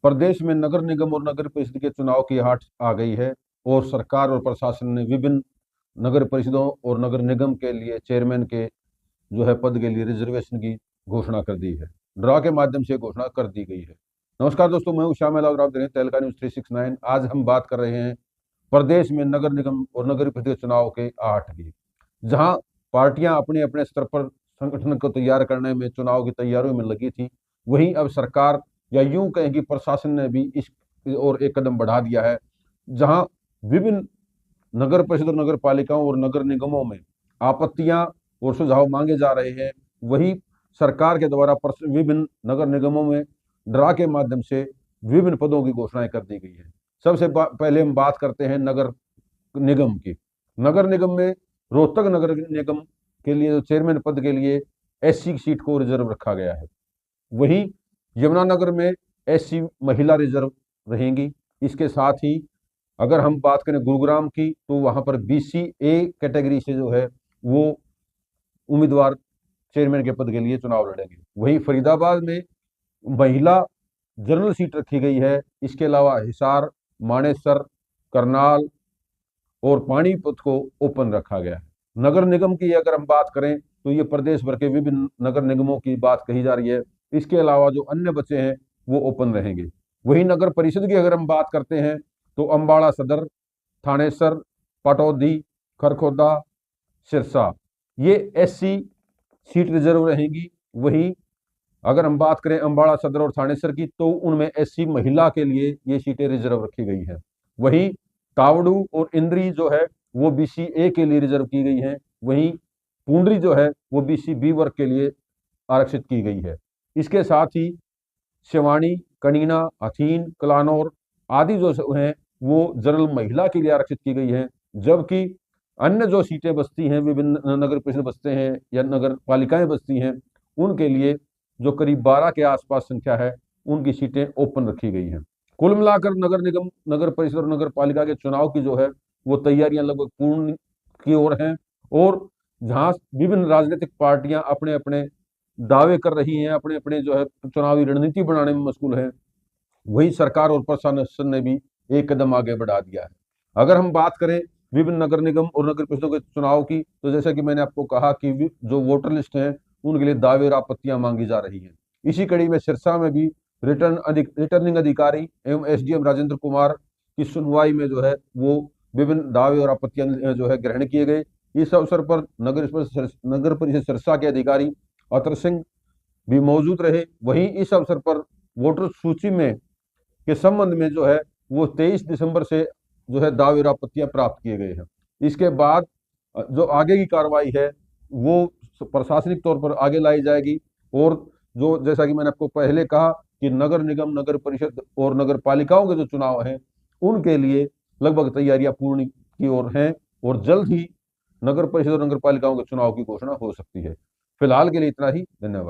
प्रदेश में नगर निगम और नगर परिषद के चुनाव की हाट आ गई है और सरकार और प्रशासन ने विभिन्न नगर परिषदों और नगर निगम के लिए चेयरमैन के पद के लिए रिजर्वेशन की घोषणा कर दी है। ड्रा के माध्यम से घोषणा कर दी गई है। नमस्कार दोस्तों, मैं हूं श्याम और आप देख रहे हैं तहलका न्यूज 369। आज हम बात कर रहे हैं प्रदेश में नगर निगम और नगर परिषद चुनाव के आहट की, जहां पार्टियां अपने अपने स्तर पर संगठन को तैयार करने में चुनाव की तैयारियों में लगी थी। वहीं अब सरकार या यूं कहें कि प्रशासन ने भी इस और एक कदम बढ़ा दिया है, जहां विभिन्न नगर परिषद और नगर पालिकाओं और नगर निगमों में आपत्तियां और सुझाव मांगे जा रहे हैं। वही सरकार के द्वारा विभिन्न नगर निगमों में ड्रा के माध्यम से विभिन्न पदों की घोषणाएं कर दी गई है। सबसे पहले हम बात करते हैं नगर निगम की। नगर निगम में रोहतक नगर निगम के लिए चेयरमैन पद के लिए एससी सीट को रिजर्व रखा गया है। वहीं यमुनानगर में एससी महिला रिजर्व रहेंगी। इसके साथ ही अगर हम बात करें गुरुग्राम की, तो वहां पर बीसी ए कैटेगरी से वो उम्मीदवार चेयरमैन के पद के लिए चुनाव लड़ेंगे। वहीं फरीदाबाद में महिला जनरल सीट रखी गई है। इसके अलावा हिसार, मानेसर, करनाल और पानीपत को ओपन रखा गया है। नगर निगम की अगर हम बात करें तो ये प्रदेश भर के विभिन्न नगर निगमों की बात कही जा रही है। इसके अलावा जो अन्य बचे हैं वो ओपन रहेंगे। वहीं नगर परिषद की अगर हम बात करते हैं तो अम्बाड़ा सदर, थानेसर, पटौदी, खरखोदा, सिरसा ये एससी सीट रिजर्व रहेंगी। वहीं अगर हम बात करें अम्बाड़ा सदर और थानेसर की, तो उनमें एससी महिला के लिए ये सीटें रिजर्व रखी गई हैं। वहीं तावड़ू और इंद्री वो बीसी ए के लिए रिजर्व की गई हैं। वहीं पुंडरी वो बीसी बी वर्ग के लिए आरक्षित की गई है। इसके साथ ही शिवानी, कनीना, हथीन, कलानौर आदि हैं वो जनरल महिला के लिए आरक्षित की गई है। जबकि अन्य जो सीटें बचती हैं, विभिन्न नगर परिषद बचते हैं या नगर पालिकाएं बचती हैं, उनके लिए जो करीब 12 के आसपास संख्या है, उनकी सीटें ओपन रखी गई हैं। कुल मिलाकर नगर निगम, नगर परिषद और नगर पालिका के चुनाव की वो तैयारियां लगभग पूर्ण की ओर हैं। और जहां विभिन्न राजनीतिक पार्टियां अपने अपने दावे कर रही हैं, अपने अपने चुनावी रणनीति बनाने में मशगूल हैं, वही सरकार और प्रशासन ने भी एक कदम आगे बढ़ा दिया है। अगर हम बात करें विभिन्न नगर निगम और नगर परिषदों के चुनाव की, तो जैसा कि मैंने आपको कहा कि जो वोटर लिस्ट है उनके लिए दावे और आपत्तियां मांगी जा रही हैं। इसी कड़ी में सिरसा में भी रिटर्निंग अधिकारी एवं एसडीएम राजेंद्र कुमार की सुनवाई में वो विभिन्न दावे और आपत्तियां ग्रहण किए गए। इस अवसर पर नगर परिषद सिरसा के अधिकारी अतर सिंह भी मौजूद रहे। वहीं इस अवसर पर वोटर सूची में के संबंध में वो 23 दिसंबर से दावे और आपत्तियां प्राप्त किए गए हैं। इसके बाद जो आगे की कार्रवाई है वो प्रशासनिक तौर पर आगे लाई जाएगी। और जो जैसा कि मैंने आपको पहले कहा कि नगर निगम, नगर परिषद और नगर पालिकाओं के जो चुनाव हैं उनके लिए लगभग तैयारियां पूर्ण की ओर हैं और जल्द ही नगर परिषद और नगर पालिकाओं के चुनाव की घोषणा हो सकती है। फिलहाल के लिए इतना ही। धन्यवाद।